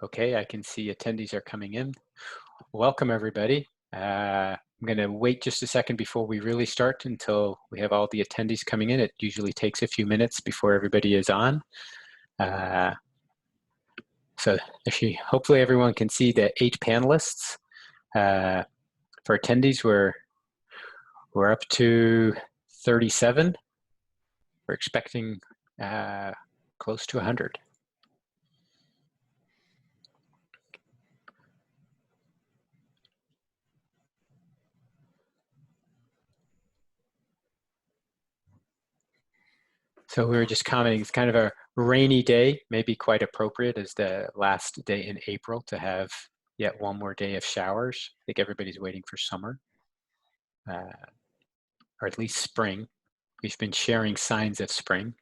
Okay, I can see attendees are coming in. Welcome, everybody. I'm going to wait just a second before we really start until we have all the attendees coming in. It usually takes a few minutes before everybody is on. So hopefully everyone can see the 8 panelists. For attendees, we're up to 37. We're expecting close to 100. So we were just commenting, it's kind of a rainy day, maybe quite appropriate as the last day in April to have yet one more day of showers. I think everybody's waiting for summer, or at least spring. We've been sharing signs of spring.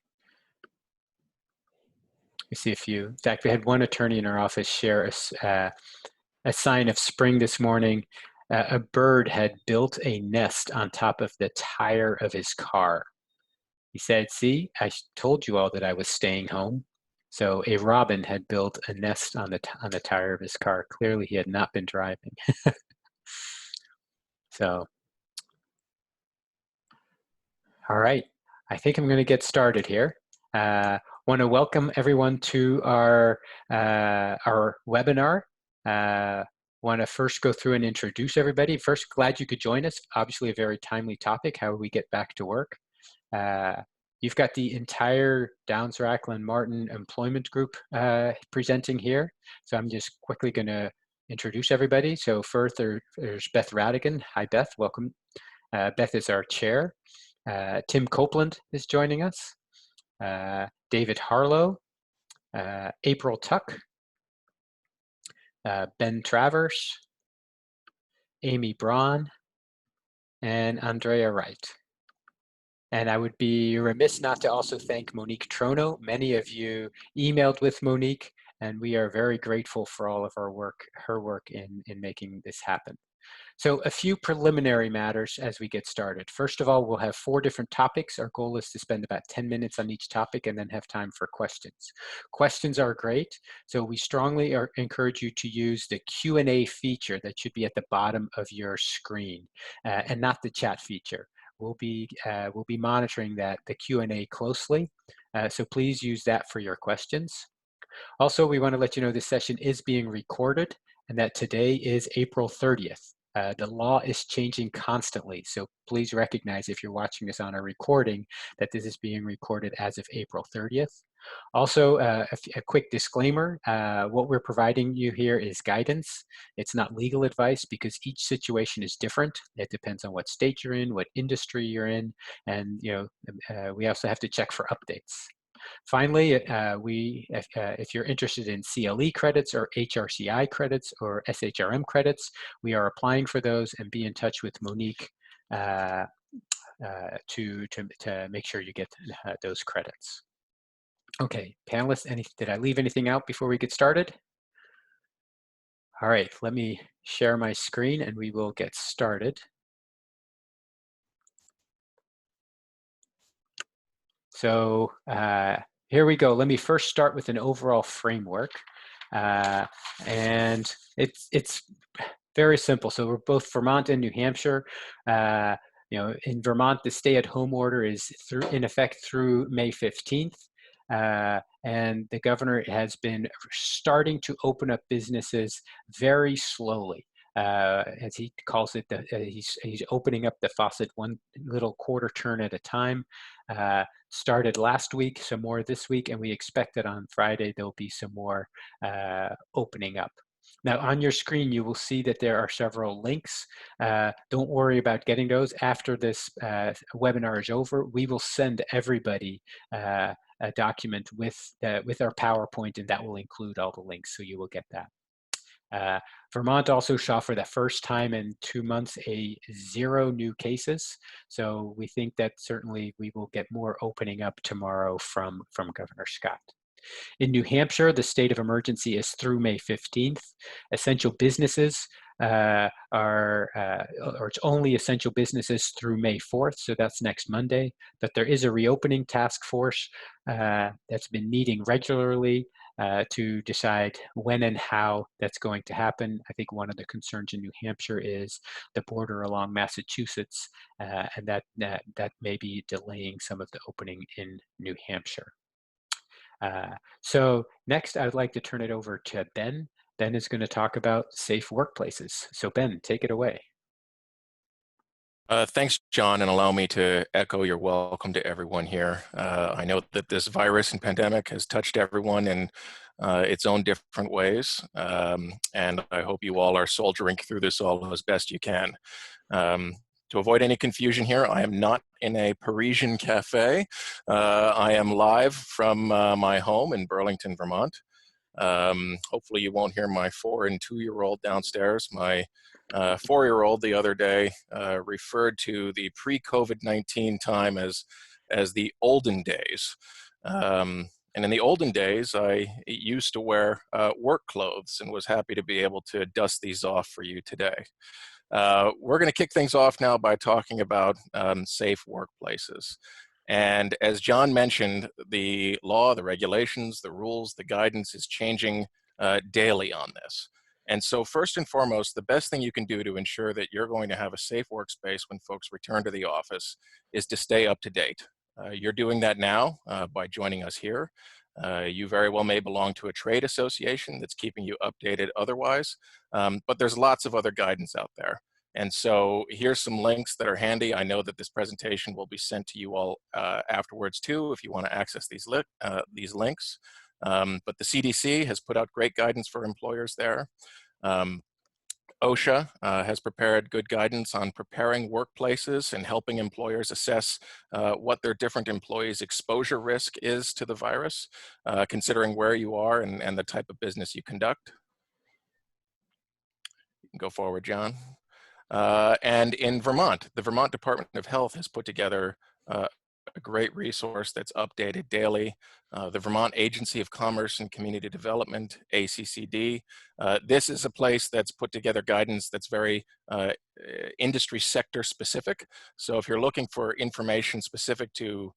You see in fact, we had one attorney in our office share a sign of spring this morning. A bird had built a nest on top of the tire of his car. He said, "See, I told you all that I was staying home." So a robin had built a nest on the tire of his car. Clearly, he had not been driving. So, all right. I think I'm going to get started here. Want to welcome everyone to our webinar. Want to first go through and introduce everybody. First, glad you could join us. Obviously, a very timely topic, how we get back to work. You've got the entire Downs Racklin Martin employment group presenting here. So I'm just quickly going to introduce everybody. So first there's Beth Radigan. Hi, Beth. Welcome. Beth is our chair. Tim Copeland is joining us. David Harlow. April Tuck. Ben Travers. Amy Braun. And Andrea Wright. And I would be remiss not to also thank Monique Trono. Many of you emailed with Monique, and we are very grateful for all of her work in making this happen. So a few preliminary matters as we get started. First of all, we'll have 4 different topics. Our goal is to spend about 10 minutes on each topic and then have time for questions. Questions are great, so we strongly encourage you to use the Q&A feature that should be at the bottom of your screen and not the chat feature. We'll be monitoring the Q&A closely, so please use that for your questions. Also, we want to let you know this session is being recorded and that today is April 30th. The law is changing constantly, so please recognize if you're watching this on a recording that this is being recorded as of April 30th. Also, a quick disclaimer, what we're providing you here is guidance. It's not legal advice because each situation is different. It depends on what state you're in, what industry you're in, and we also have to check for updates. Finally, if you're interested in CLE credits or HRCI credits or SHRM credits, we are applying for those, and be in touch with Monique to make sure you get those credits. Okay, panelists, did I leave anything out before we get started? All right, let me share my screen and we will get started. So here we go. Let me first start with an overall framework. And it's very simple. So we're both Vermont and New Hampshire. In Vermont, the stay-at-home order is in effect through May 15th. And the governor has been starting to open up businesses very slowly. As he calls it, he's opening up the faucet one little quarter turn at a time. Started last week, some more this week, and we expect that on Friday there'll be some more opening up. Now on your screen, you will see that there are several links. Don't worry about getting those. After this webinar is over, we will send everybody a document with our PowerPoint, and that will include all the links, so you will get that. Vermont also saw for the first time in 2 months 0 new cases. So we think that certainly we will get more opening up tomorrow from Governor Scott. In New Hampshire, the state of emergency is through May 15th. Essential businesses or it's only essential businesses through May 4th, so that's next Monday. But there is a reopening task force that's been meeting regularly to decide when and how that's going to happen. I think one of the concerns in New Hampshire is the border along Massachusetts, and that may be delaying some of the opening in New Hampshire. So next, I'd like to turn it over to Ben. Ben is going to talk about safe workplaces. So Ben, take it away. Thanks, John, and allow me to echo your welcome to everyone here. I know that this virus and pandemic has touched everyone in its own different ways, and I hope you all are soldiering through this all as best you can. To avoid any confusion here, I am not in a Parisian cafe. I am live from my home in Burlington, Vermont. Hopefully you won't hear my 4- and 2-year-old downstairs. My 4-year-old the other day referred to the pre-COVID-19 time as the olden days. And in the olden days, I used to wear work clothes and was happy to be able to dust these off for you today. We're going to kick things off now by talking about safe workplaces. And as John mentioned, the law, the regulations, the rules, the guidance is changing daily on this. And so first and foremost, the best thing you can do to ensure that you're going to have a safe workspace when folks return to the office is to stay up to date. You're doing that now by joining us here. You very well may belong to a trade association that's keeping you updated otherwise, but there's lots of other guidance out there. And so here's some links that are handy. I know that this presentation will be sent to you all afterwards too, if you want to access these links. But the CDC has put out great guidance for employers there. OSHA has prepared good guidance on preparing workplaces and helping employers assess what their different employees' exposure risk is to the virus, considering where you are and the type of business you conduct. You can go forward, John. And in Vermont, the Vermont Department of Health has put together a great resource that's updated daily. The Vermont Agency of Commerce and Community Development, ACCD. This is a place that's put together guidance that's very industry sector specific. So if you're looking for information specific to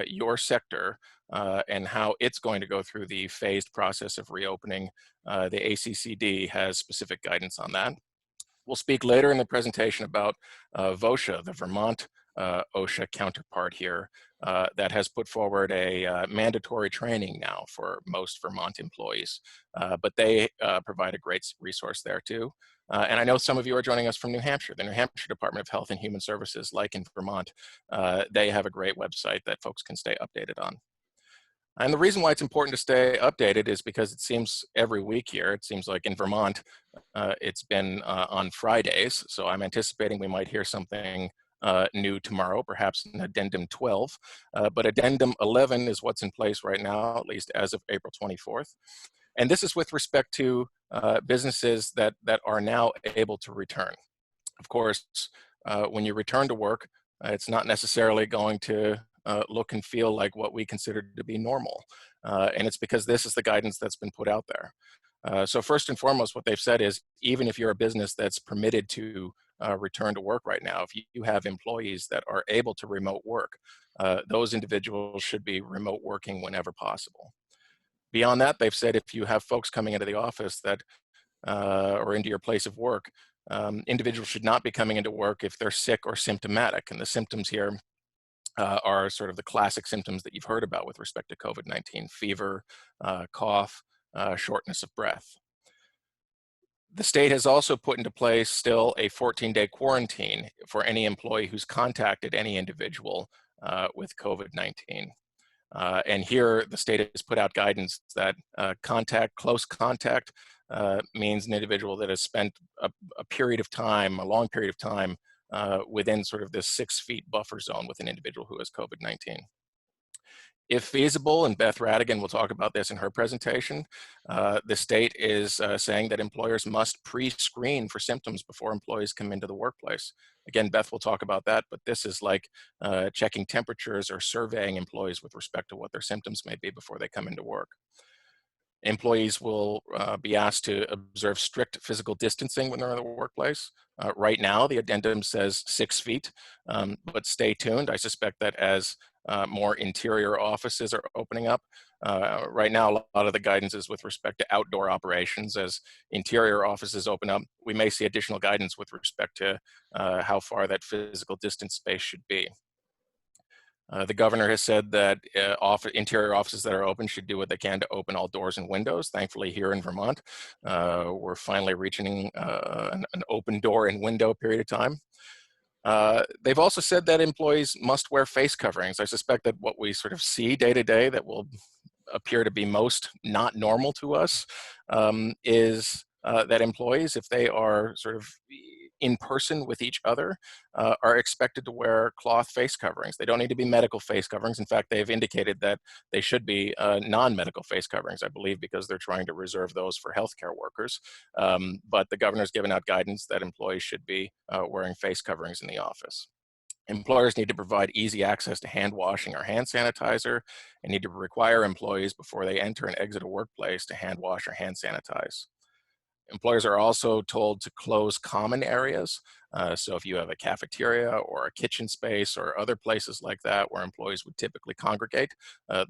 your sector and how it's going to go through the phased process of reopening, the ACCD has specific guidance on that. We'll speak later in the presentation about VOSHA, the Vermont OSHA counterpart here, that has put forward a mandatory training now for most Vermont employees, but they provide a great resource there too. And I know some of you are joining us from New Hampshire. The New Hampshire Department of Health and Human Services, like in Vermont, they have a great website that folks can stay updated on. And the reason why it's important to stay updated is because it seems every week here, it seems like in Vermont, it's been on Fridays. So I'm anticipating we might hear something new tomorrow, perhaps an Addendum 12. But Addendum 11 is what's in place right now, at least as of April 24th. And this is with respect to businesses that are now able to return. Of course, when you return to work, it's not necessarily going to look and feel like what we consider to be normal. And it's because this is the guidance that's been put out there. So first and foremost, what they've said is, even if you're a business that's permitted to return to work right now, if you have employees that are able to remote work, those individuals should be remote working whenever possible. Beyond that, they've said if you have folks coming into the office that or into your place of work, individuals should not be coming into work if they're sick or symptomatic. And the symptoms here are sort of the classic symptoms that you've heard about with respect to COVID-19: fever, cough, shortness of breath. The state has also put into place still a 14-day quarantine for any employee who's contacted any individual with COVID-19. And here the state has put out guidance that close contact means an individual that has spent a period of time, a long period of time, within sort of this 6 feet buffer zone with an individual who has COVID-19. If feasible, and Beth Radigan will talk about this in her presentation, the state is saying that employers must pre-screen for symptoms before employees come into the workplace. Again, Beth will talk about that, but this is like checking temperatures or surveying employees with respect to what their symptoms may be before they come into work. Employees will be asked to observe strict physical distancing when they're in the workplace. Right now, the addendum says 6 feet, but stay tuned. I suspect that as more interior offices are opening up. Right now, a lot of the guidance is with respect to outdoor operations. As interior offices open up, we may see additional guidance with respect to how far that physical distance space should be. The governor has said that interior offices that are open should do what they can to open all doors and windows. Thankfully, here in Vermont, we're finally reaching an open door and window period of time. They've also said that employees must wear face coverings. I suspect that what we sort of see day to day that will appear to be most not normal to us is that employees, if they are sort of in person with each other, are expected to wear cloth face coverings. They don't need to be medical face coverings. In fact, they've indicated that they should be non-medical face coverings, I believe, because they're trying to reserve those for healthcare workers. But the governor's given out guidance that employees should be wearing face coverings in the office. Employers need to provide easy access to hand washing or hand sanitizer and need to require employees before they enter and exit a workplace to hand wash or hand sanitize. Employers are also told to close common areas. So if you have a cafeteria or a kitchen space or other places like that where employees would typically congregate,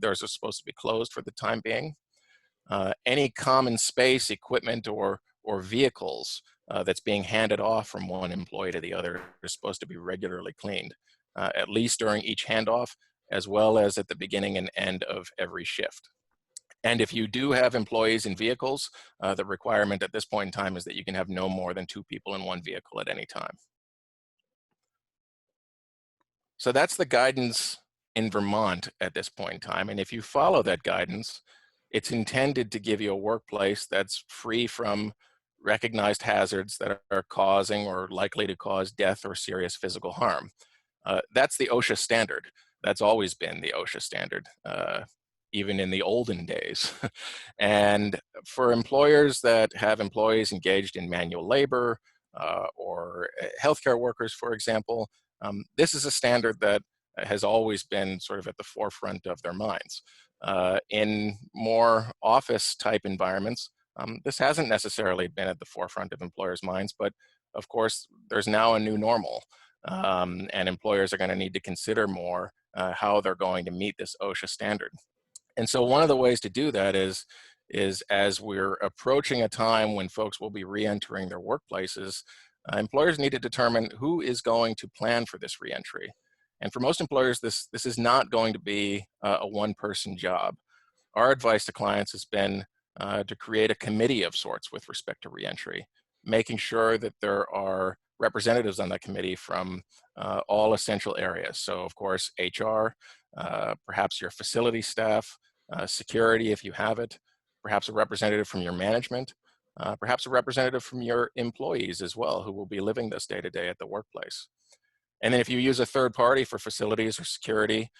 those are supposed to be closed for the time being. Any common space, equipment, or vehicles that's being handed off from one employee to the other is supposed to be regularly cleaned, at least during each handoff, as well as at the beginning and end of every shift. And if you do have employees in vehicles, the requirement at this point in time is that you can have no more than 2 people in one vehicle at any time. So that's the guidance in Vermont at this point in time. And if you follow that guidance, it's intended to give you a workplace that's free from recognized hazards that are causing or likely to cause death or serious physical harm. That's the OSHA standard. That's always been the OSHA standard, even in the olden days. And for employers that have employees engaged in manual labor or healthcare workers, for example, this is a standard that has always been sort of at the forefront of their minds. In more office type environments, this hasn't necessarily been at the forefront of employers' minds, but of course, there's now a new normal, and employers are going to need to consider more how they're going to meet this OSHA standard. And so one of the ways to do that is as we're approaching a time when folks will be re-entering their workplaces, employers need to determine who is going to plan for this re-entry. And for most employers, this is not going to be a one-person job. Our advice to clients has been to create a committee of sorts with respect to re-entry, making sure that there are representatives on that committee from all essential areas. So of course, HR, perhaps your facility staff, security if you have it, perhaps a representative from your management, perhaps a representative from your employees as well, who will be living this day to day at the workplace. And then if you use a third party for facilities or security,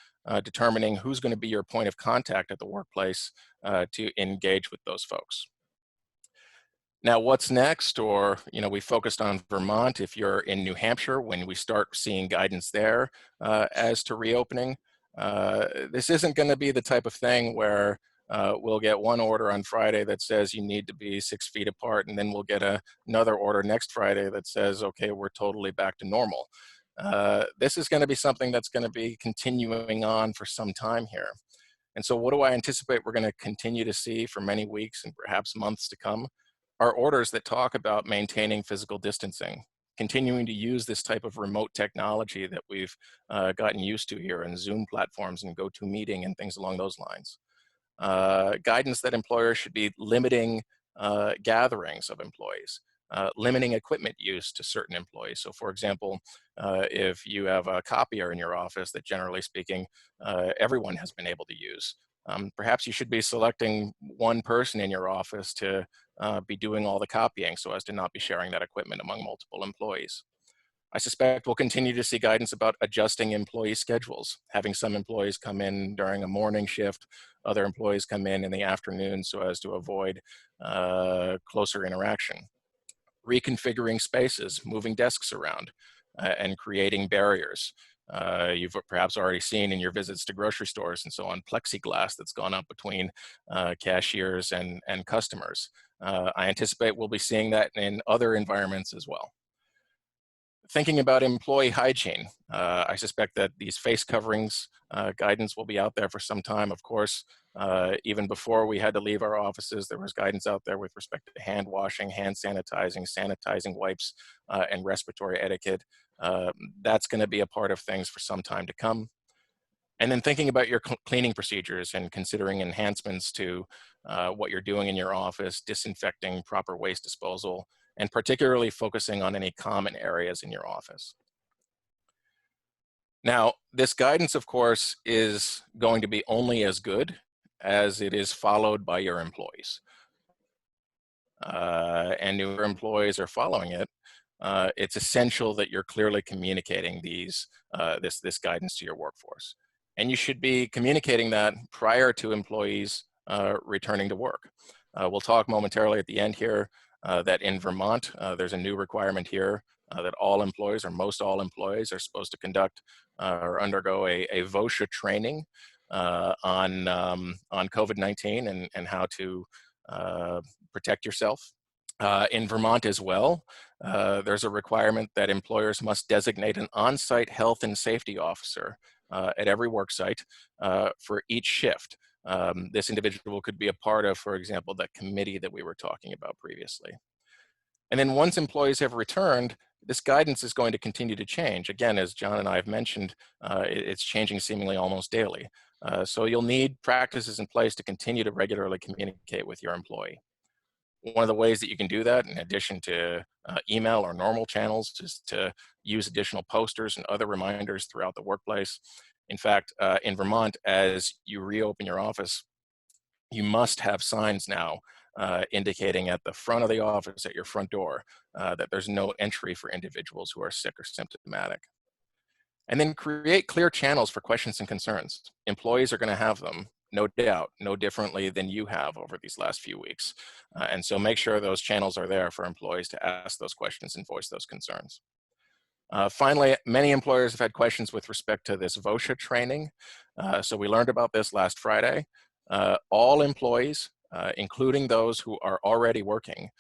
determining who's going to be your point of contact at the workplace to engage with those folks. Now, what's next? Or, we focused on Vermont. If you're in New Hampshire, when we start seeing guidance there as to reopening, this isn't going to be the type of thing where we'll get one order on Friday that says you need to be 6 feet apart, and then we'll get another order next Friday that says, okay, we're totally back to normal. This is going to be something that's going to be continuing on for some time here. And so what do I anticipate we're going to continue to see for many weeks and perhaps months to come? Are orders that talk about maintaining physical distancing, continuing to use this type of remote technology that we've gotten used to here in Zoom platforms and GoToMeeting and things along those lines. Guidance that employers should be limiting gatherings of employees, limiting equipment use to certain employees. So for example, if you have a copier in your office that generally speaking, everyone has been able to use, perhaps you should be selecting one person in your office to be doing all the copying so as to not be sharing that equipment among multiple employees. I suspect we'll continue to see guidance about adjusting employee schedules, having some employees come in during a morning shift, other employees come in the afternoon so as to avoid closer interaction. Reconfiguring spaces, moving desks around, and creating barriers. You've perhaps already seen in your visits to grocery stores and so on, plexiglass that's gone up between cashiers and customers. I anticipate we'll be seeing that in other environments as well. Thinking about employee hygiene, I suspect that these face coverings guidance will be out there for some time. Of course, even before we had to leave our offices, there was guidance out there with respect to hand washing, hand sanitizing, sanitizing wipes, and respiratory etiquette. That's going to be a part of things for some time to come. And then thinking about your cleaning procedures and considering enhancements to what you're doing in your office, disinfecting, proper waste disposal, and particularly focusing on any common areas in your office. Now, this guidance, of course, is going to be only as good as it is followed by your employees. And your employees are following it. It's essential that you're clearly communicating this guidance to your workforce. And you should be communicating that prior to employees returning to work. We'll talk momentarily at the end here that in Vermont, there's a new requirement here that all employees, or most all employees, are supposed to conduct or undergo a OSHA training on COVID-19 and how to protect yourself. In Vermont as well, there's a requirement that employers must designate an on-site health and safety officer at every work site for each shift. This individual could be a part of, for example, that committee that we were talking about previously. And then once employees have returned, this guidance is going to continue to change. Again, as John and I have mentioned, it's changing seemingly almost daily. So you'll need practices in place to continue to regularly communicate with your employee. One of the ways that you can do that, in addition to email or normal channels, is to use additional posters and other reminders throughout the workplace. In fact, in Vermont, as you reopen your office, you must have signs now indicating at the front of the office, at your front door, that there's no entry for individuals who are sick or symptomatic. And then create clear channels for questions and concerns. Employees are going to have them, no doubt, no differently than you have over these last few weeks. And so make sure those channels are there for employees to ask those questions and voice those concerns. Finally, many employers have had questions with respect to this OSHA training. So we learned about this last Friday. All employees, including those who are already working,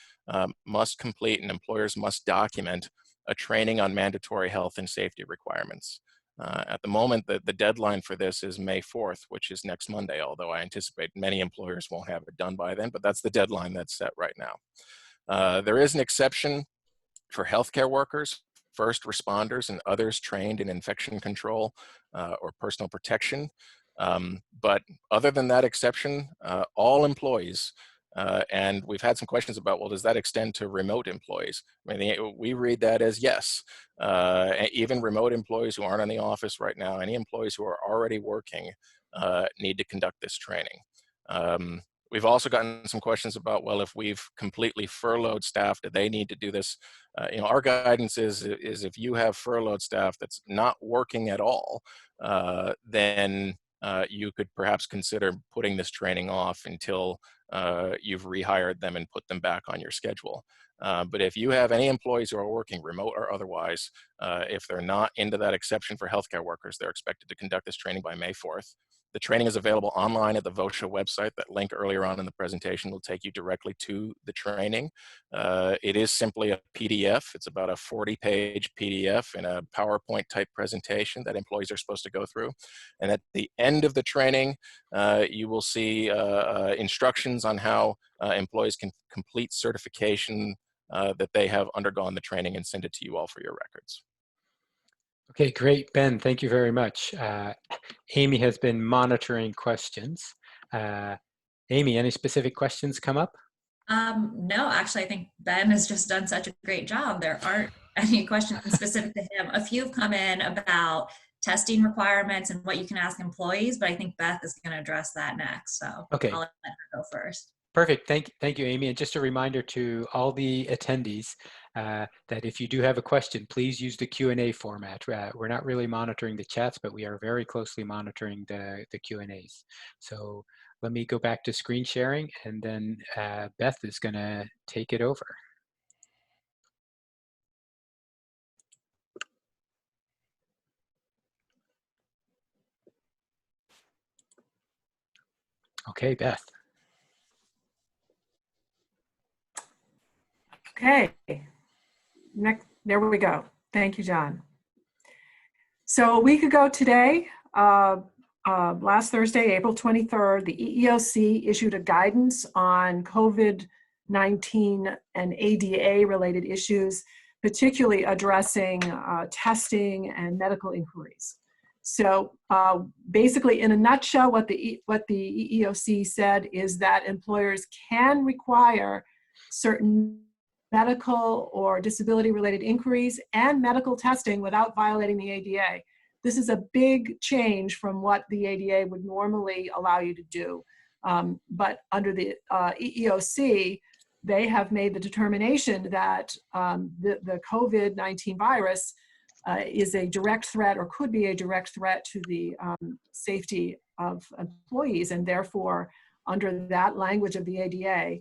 must complete, and employers must document a training on mandatory health and safety requirements. At the moment, the deadline for this is May 4th, which is next Monday, although I anticipate many employers won't have it done by then, but that's the deadline that's set right now. There is an exception for healthcare workers, first responders, and others trained in infection control or personal protection. But other than that exception, all employees, and we've had some questions about, well, does that extend to remote employees? I mean, we read that as yes. Even remote employees who aren't in the office right now, any employees who are already working need to conduct this training. We've also gotten some questions about, well, if we've completely furloughed staff, do they need to do this? Our guidance is if you have furloughed staff that's not working at all, then you could perhaps consider putting this training off until you've rehired them and put them back on your schedule. But if you have any employees who are working remote or otherwise, if they're not into that exception for healthcare workers, they're expected to conduct this training by May 4th. The training is available online at the OSHA website. That link earlier on in the presentation will take you directly to the training. It is simply a PDF. It's about a 40-page PDF in a PowerPoint type presentation that employees are supposed to go through. And at the end of the training, you will see instructions on how employees can complete certification that they have undergone the training and send it to you all for your records. Okay, great, Ben. Thank you very much. Amy has been monitoring questions. Amy, any specific questions come up? No, actually, I think Ben has just done such a great job. There aren't any questions specific to him. A few have come in about testing requirements and what you can ask employees, but I think Beth is going to address that next. So okay. I'll let her go first. Perfect. Thank you, Amy. And just a reminder to all the attendees that if you do have a question, please use the Q&A format. We're not really monitoring the chats, but we are very closely monitoring the Q&As. So let me go back to screen sharing, and then Beth is going to take it over. Okay, Beth. Okay, next, there we go. Thank you, John. So a week ago today, last Thursday, April 23rd, the EEOC issued a guidance on COVID-19 and ADA related issues, particularly addressing testing and medical inquiries. So basically, in a nutshell, what the EEOC said is that employers can require certain medical or disability related inquiries and medical testing without violating the ADA. This is a big change from what the ADA would normally allow you to do. But under the EEOC, they have made the determination that the COVID-19 virus is a direct threat or could be a direct threat to the safety of employees, and therefore, under that language of the ADA,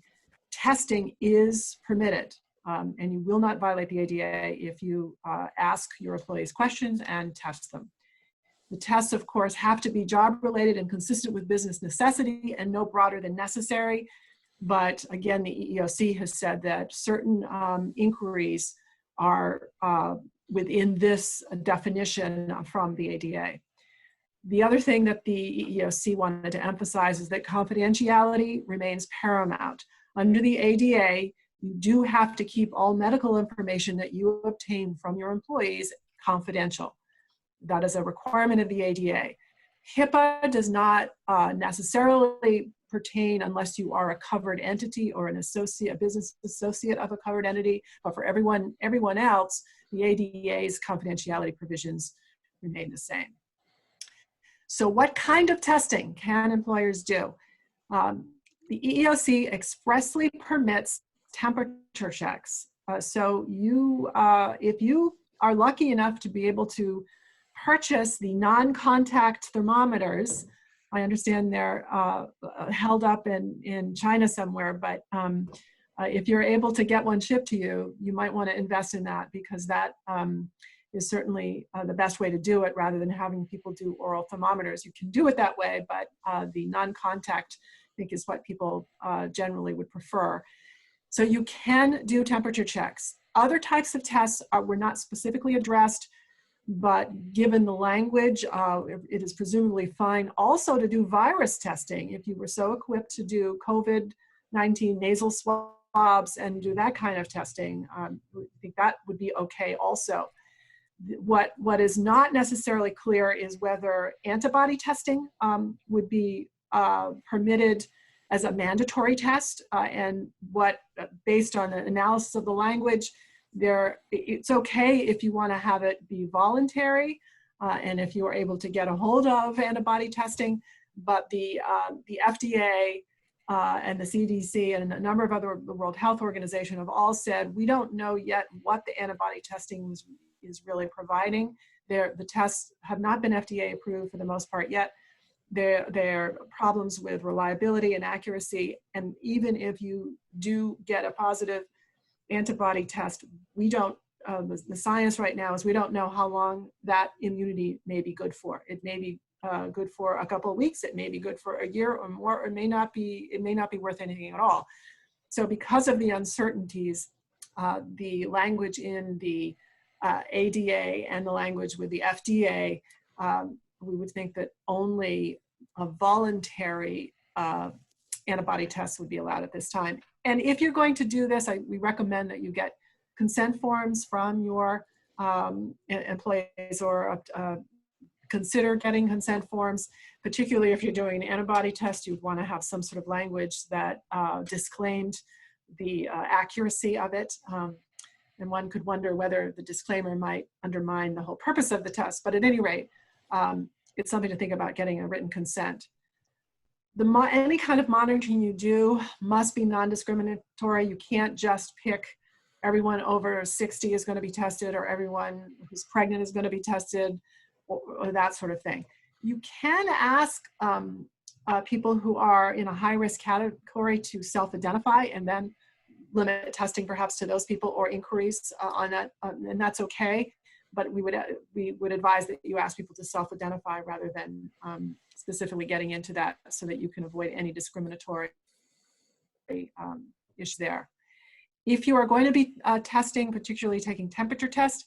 testing is permitted, and you will not violate the ADA if you ask your employees questions and test them. The tests, of course, have to be job-related and consistent with business necessity and no broader than necessary. But again, the EEOC has said that certain inquiries are within this definition from the ADA. The other thing that the EEOC wanted to emphasize is that confidentiality remains paramount. Under the ADA, you do have to keep all medical information that you obtain from your employees confidential. That is a requirement of the ADA. HIPAA does not necessarily pertain unless you are a covered entity or an associate, a business associate of a covered entity, but for everyone else, the ADA's confidentiality provisions remain the same. So what kind of testing can employers do? The EEOC expressly permits temperature checks. So if you are lucky enough to be able to purchase the non-contact thermometers, I understand they're held up in China somewhere, but if you're able to get one shipped to you, you might want to invest in that, because that is certainly the best way to do it rather than having people do oral thermometers. You can do it that way, but the non-contact, I think, is what people generally would prefer. So you can do temperature checks. Other types of tests were not specifically addressed, but given the language, it is presumably fine also to do virus testing. If you were so equipped to do COVID-19 nasal swabs and do that kind of testing, I think that would be okay also. What is not necessarily clear is whether antibody testing would be permitted as a mandatory test, and based on an analysis of the language, it's okay if you want to have it be voluntary, and if you are able to get a hold of antibody testing, but the FDA and the CDC and a number of other, the World Health Organization, have all said, we don't know yet what the antibody testing is really providing. The tests have not been FDA approved for the most part yet. There are problems with reliability and accuracy, and even if you do get a positive antibody test, we don't, the science right now is we don't know how long that immunity may be good for. It may be good for a couple of weeks, it may be good for a year or more, or it may not be worth anything at all. So because of the uncertainties, the language in the ADA and the language with the FDA, we would think that only a voluntary antibody test would be allowed at this time. And if you're going to do this, we recommend that you get consent forms from your employees, or consider getting consent forms, particularly if you're doing an antibody test. You'd want to have some sort of language that disclaimed the accuracy of it. And one could wonder whether the disclaimer might undermine the whole purpose of the test. But at any rate, it's something to think about, getting a written consent. Any kind of monitoring you do must be non-discriminatory. You can't just pick everyone over 60 is going to be tested, or everyone who's pregnant is going to be tested, or that sort of thing. You can ask people who are in a high-risk category to self-identify, and then limit testing perhaps to those people, or inquiries on that, and that's okay. but we would advise that you ask people to self-identify rather than specifically getting into that, so that you can avoid any discriminatory issue there. If you are going to be testing, particularly taking temperature tests,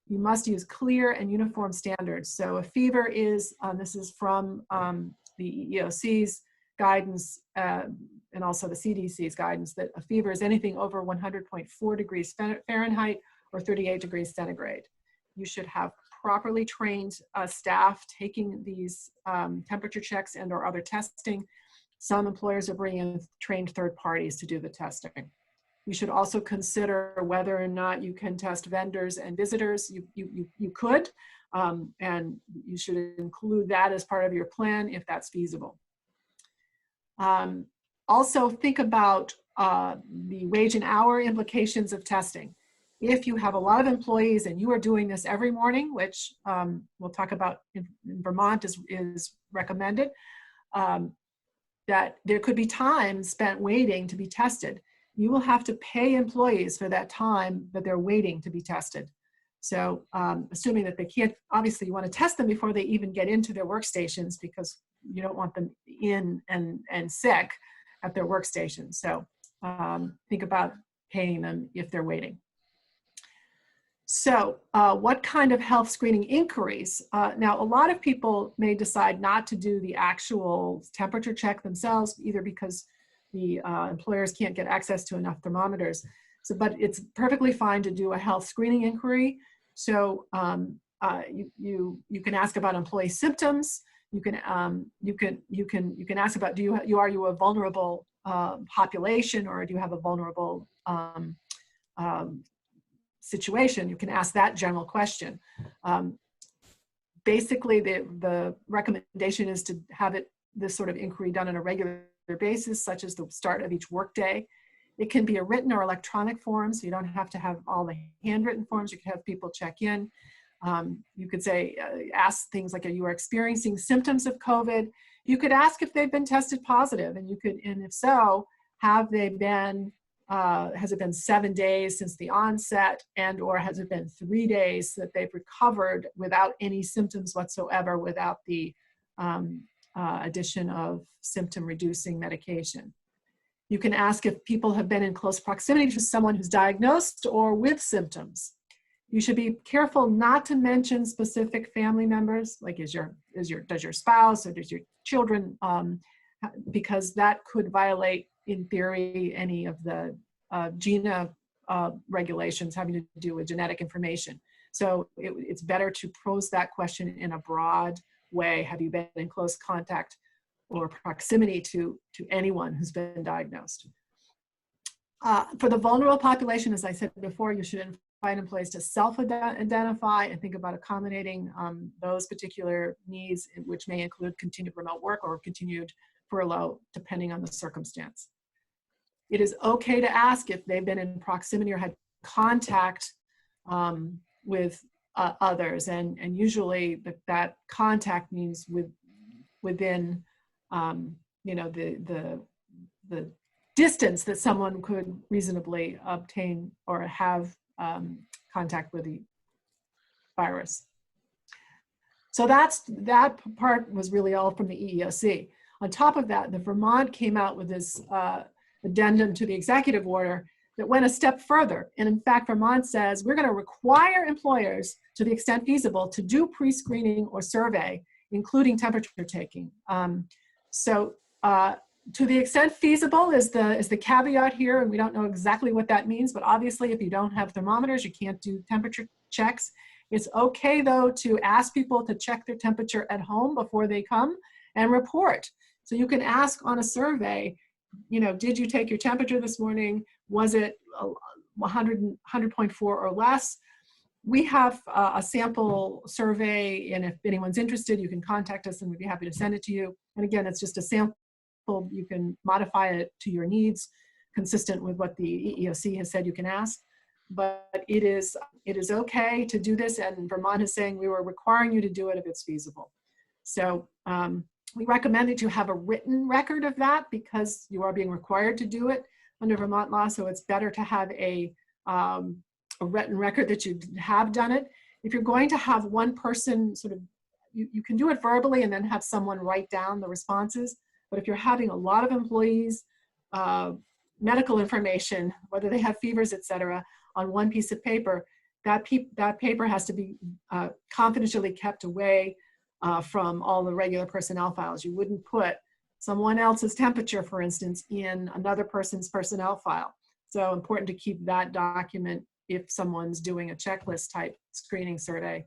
you must use clear and uniform standards. So a fever is, this is from the EEOC's guidance and also the CDC's guidance, that a fever is anything over 100.4 degrees Fahrenheit or 38 degrees centigrade. You should have properly trained staff taking these temperature checks and or other testing. Some employers are bringing in trained third parties to do the testing. You should also consider whether or not you can test vendors and visitors. You could, and you should include that as part of your plan if that's feasible. Also think about the wage and hour implications of testing. If you have a lot of employees and you are doing this every morning, which we'll talk about in Vermont is recommended, that there could be time spent waiting to be tested. You will have to pay employees for that time that they're waiting to be tested. So assuming that they can't, obviously you want to test them before they even get into their workstations, because you don't want them in and sick at their workstations. So think about paying them if they're waiting. So what kind of health screening inquiries? Now, a lot of people may decide not to do the actual temperature check themselves, either because the employers can't get access to enough thermometers. So, but it's perfectly fine to do a health screening inquiry. So you can ask about employee symptoms. You can ask about, are you a vulnerable population, or do you have a vulnerable situation? You can ask that general question. Basically, the recommendation is to have this sort of inquiry done on a regular basis, such as the start of each workday. It can be a written or electronic form, so you don't have to have all the handwritten forms. You can have people check in. You could say, ask things like, are you experiencing symptoms of COVID? You could ask if they've been tested positive, and if so, have they been, has it been 7 days since the onset, and or has it been 3 days that they've recovered without any symptoms whatsoever, without the addition of symptom reducing medication. You can ask if people have been in close proximity to someone who's diagnosed or with symptoms. You should be careful not to mention specific family members, like does your spouse or does your children, because that could violate, in theory, any of the GINA regulations having to do with genetic information. So it's better to pose that question in a broad way. Have you been in close contact or proximity to anyone who's been diagnosed? For the vulnerable population, as I said before, you should invite employees to self-identify and think about accommodating those particular needs, which may include continued remote work or continued furlough, depending on the circumstance. It is okay to ask if they've been in proximity or had contact with others, and usually that contact means within the distance that someone could reasonably obtain or have contact with the virus. So that part was really all from the EEOC. On top of that, the Vermont came out with this addendum to the executive order that went a step further. And in fact, Vermont says we're going to require employers, to the extent feasible, to do pre-screening or survey, including temperature taking. To the extent feasible is the caveat here, and we don't know exactly what that means, but obviously if you don't have thermometers, you can't do temperature checks. It's okay though to ask people to check their temperature at home before they come and report. So you can ask on a survey, did you take your temperature this morning? Was it 100.4 or less? We have a sample survey, and if anyone's interested, you can contact us and we'd be happy to send it to you. And again, it's just a sample. You can modify it to your needs, consistent with what the EEOC has said you can ask. But it is okay to do this, and Vermont is saying we were requiring you to do it if it's feasible. So we recommend that you have a written record of that, because you are being required to do it under Vermont law. So it's better to have a written record that you have done it. if you're going to have one person sort of, you can do it verbally and then have someone write down the responses. But if you're having a lot of employees, medical information, whether they have fevers, et cetera, on one piece of paper, that paper has to be confidentially kept away from all the regular personnel files. You wouldn't put someone else's temperature, for instance, in another person's personnel file. So important to keep that document, if someone's doing a checklist type screening survey,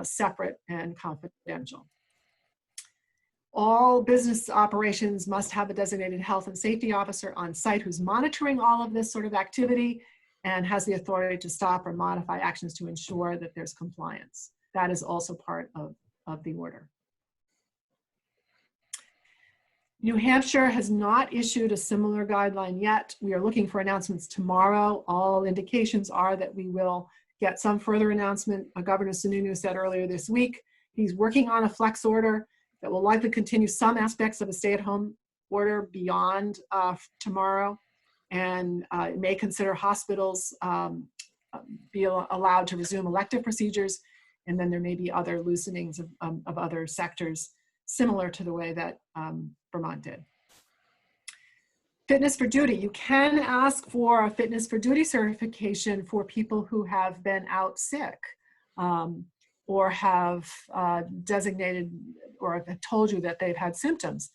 separate and confidential. All business operations must have a designated health and safety officer on site who's monitoring all of this sort of activity and has the authority to stop or modify actions to ensure that there's compliance. That is also part of the order. New Hampshire has not issued a similar guideline yet. We are looking for announcements tomorrow. All indications are that we will get some further announcement. Governor Sununu said earlier this week, he's working on a flex order that will likely continue some aspects of a stay-at-home order beyond tomorrow, and it may consider hospitals be allowed to resume elective procedures, and then there may be other loosenings of other sectors, similar to the way that Vermont did. Fitness for duty. You can ask for a fitness for duty certification for people who have been out sick or have designated or have told you that they've had symptoms.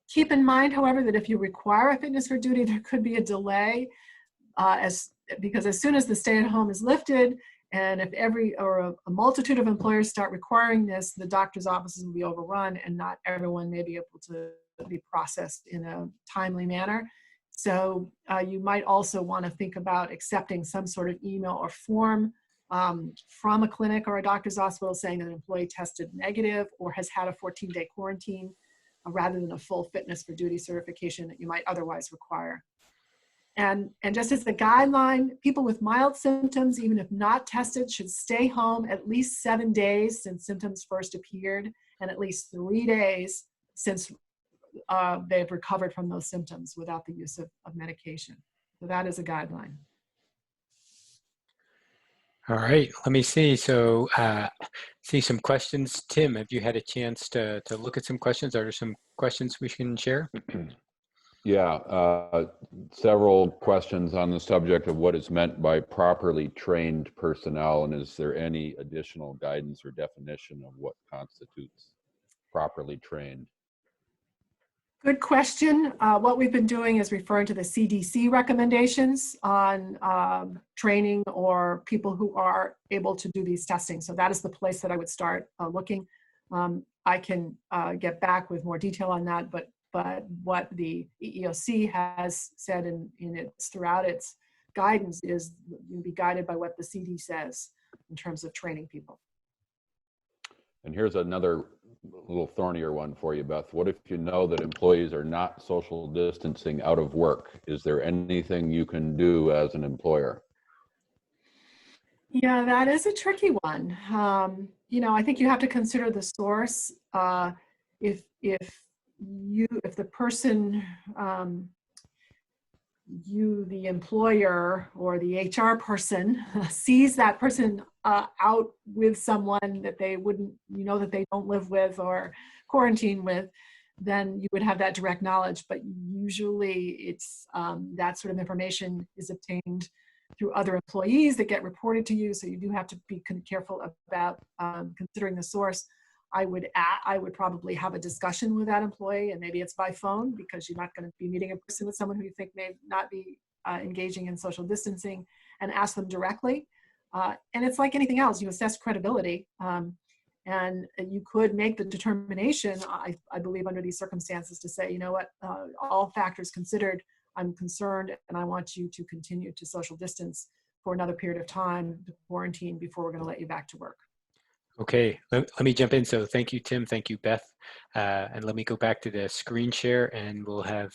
Keep in mind, however, that if you require a fitness for duty, there could be a delay because as soon as the stay-at-home is lifted, and if a multitude of employers start requiring this, the doctor's offices will be overrun and not everyone may be able to be processed in a timely manner. So you might also want to think about accepting some sort of email or form from a clinic or a doctor's hospital saying that an employee tested negative or has had a 14-day quarantine rather than a full fitness for duty certification that you might otherwise require. And just as the guideline, people with mild symptoms, even if not tested, should stay home at least 7 days since symptoms first appeared and at least 3 days since they've recovered from those symptoms without the use of medication. So that is a guideline. All right, let me see. So see some questions. Tim, have you had a chance to look at some questions? Are there some questions we can share? Yeah, several questions on the subject of what is meant by properly trained personnel, and is there any additional guidance or definition of what constitutes properly trained? Good question. What we've been doing is referring to the CDC recommendations on training or people who are able to do these testing. So that is the place that I would start looking. I can get back with more detail on that, but what the EEOC has said throughout its guidance is be guided by what the CD says in terms of training people. And here's another little thornier one for you, Beth. What if you know that employees are not social distancing out of work? Is there anything you can do as an employer? Yeah, that is a tricky one. I think you have to consider the source. If the person, the employer or the HR person sees that person out with someone that they wouldn't, that they don't live with or quarantine with, then you would have that direct knowledge. But usually it's that sort of information is obtained through other employees that get reported to you. So you do have to be careful about considering the source. I would probably have a discussion with that employee, and maybe it's by phone because you're not going to be meeting in person with someone who you think may not be engaging in social distancing, and ask them directly. And it's like anything else, you assess credibility, and you could make the determination, I believe under these circumstances, to say, you know what, all factors considered, I'm concerned and I want you to continue to social distance for another period of time, to quarantine, before we're going to let you back to work. Okay, let me jump in. So thank you, Tim. Thank you, Beth. And let me go back to the screen share, and we'll have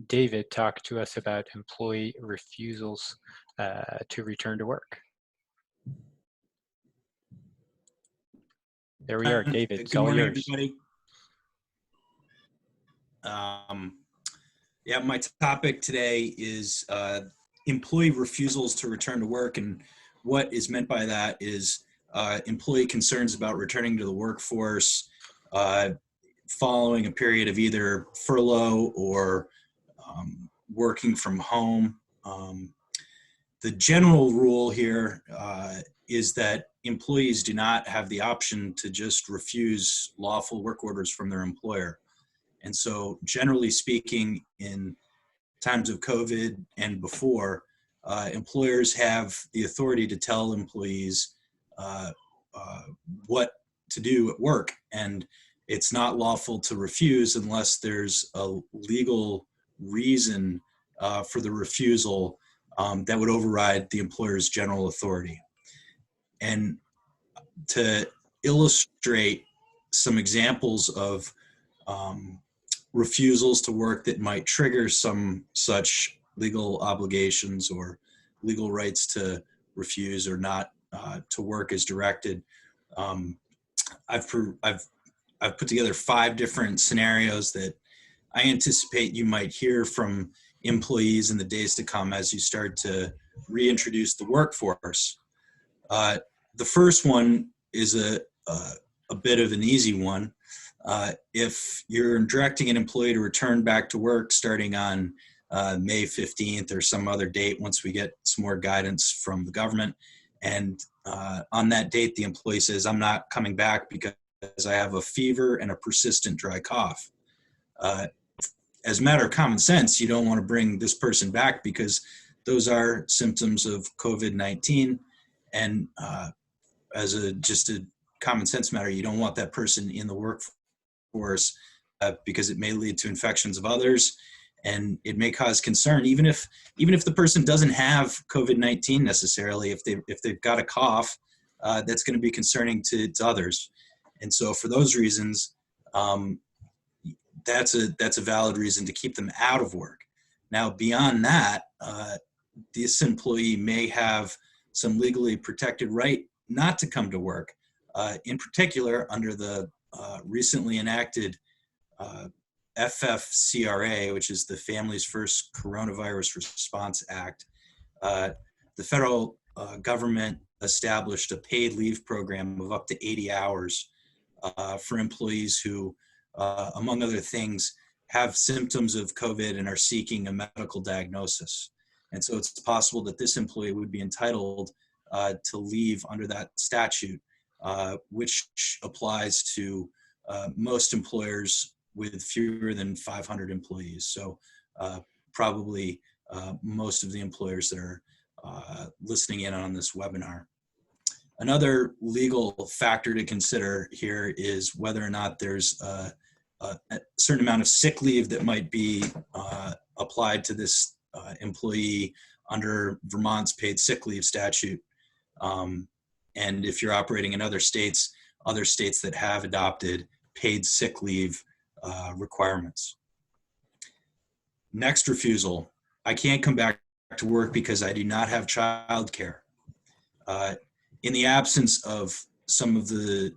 David talk to us about employee refusals to return to work. There we are, David. It's all yours. Everybody. Yeah, my topic today is employee refusals to return to work, and what is meant by that is employee concerns about returning to the workforce following a period of either furlough or working from home. The general rule here is that employees do not have the option to just refuse lawful work orders from their employer. And so generally speaking, in times of COVID and before, employers have the authority to tell employees what to do at work. And it's not lawful to refuse unless there's a legal reason for the refusal that would override the employer's general authority. And to illustrate some examples of refusals to work that might trigger some such legal obligations or legal rights to refuse or not to work as directed, I've put together 5 different scenarios that I anticipate you might hear from employees in the days to come as you start to reintroduce the workforce. The first one is a bit of an easy one. If you're directing an employee to return back to work starting on May 15th or some other date once we get some more guidance from the government, and on that date the employee says, I'm not coming back because I have a fever and a persistent dry cough. As a matter of common sense, you don't want to bring this person back because those are symptoms of COVID-19. And as just a common sense matter, you don't want that person in the workforce because it may lead to infections of others, and it may cause concern. Even if the person doesn't have COVID-19 necessarily, if they've got a cough, that's going to be concerning to others. And so for those reasons, that's a valid reason to keep them out of work. Now, beyond that, this employee may have some legally protected right not to come to work. In particular, under the recently enacted FFCRA, which is the Families First Coronavirus Response Act, the federal government established a paid leave program of up to 80 hours for employees who, among other things, have symptoms of COVID and are seeking a medical diagnosis. And so it's possible that this employee would be entitled to leave under that statute, which applies to most employers with fewer than 500 employees. So probably most of the employers that are listening in on this webinar. Another legal factor to consider here is whether or not there's a certain amount of sick leave that might be applied to this employee under Vermont's paid sick leave statute. And if you're operating in other states that have adopted paid sick leave requirements. Next refusal, I can't come back to work because I do not have childcare. In the absence of some of the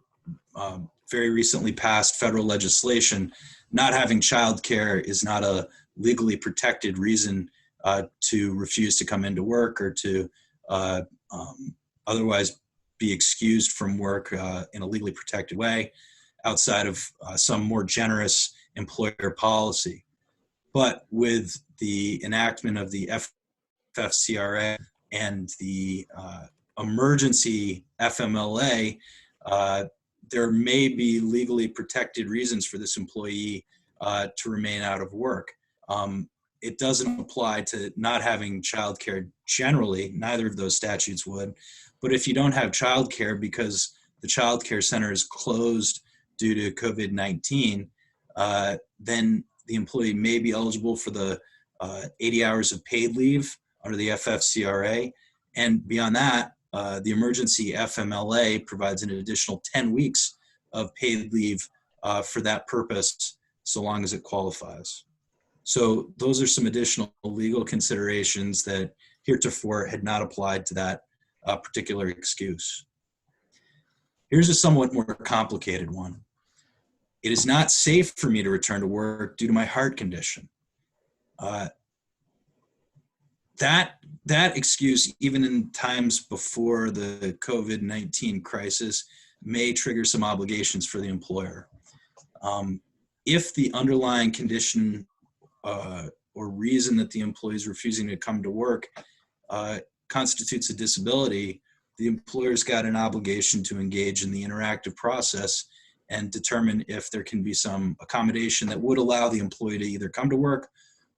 very recently passed federal legislation, not having childcare is not a legally protected reason to refuse to come into work or to otherwise be excused from work in a legally protected way outside of some more generous employer policy. But with the enactment of the FFCRA and the emergency FMLA, there may be legally protected reasons for this employee to remain out of work. It doesn't apply to not having childcare generally, neither of those statutes would. But if you don't have childcare because the childcare center is closed due to COVID-19, then the employee may be eligible for the 80 hours of paid leave under the FFCRA. And beyond that, the emergency FMLA provides an additional 10 weeks of paid leave for that purpose, so long as it qualifies. So those are some additional legal considerations that heretofore had not applied to that particular excuse. Here's a somewhat more complicated one. It is not safe for me to return to work due to my heart condition. That that excuse, even in times before the COVID-19 crisis, may trigger some obligations for the employer. If the underlying condition or reason that the employee is refusing to come to work constitutes a disability, the employer's got an obligation to engage in the interactive process and determine if there can be some accommodation that would allow the employee to either come to work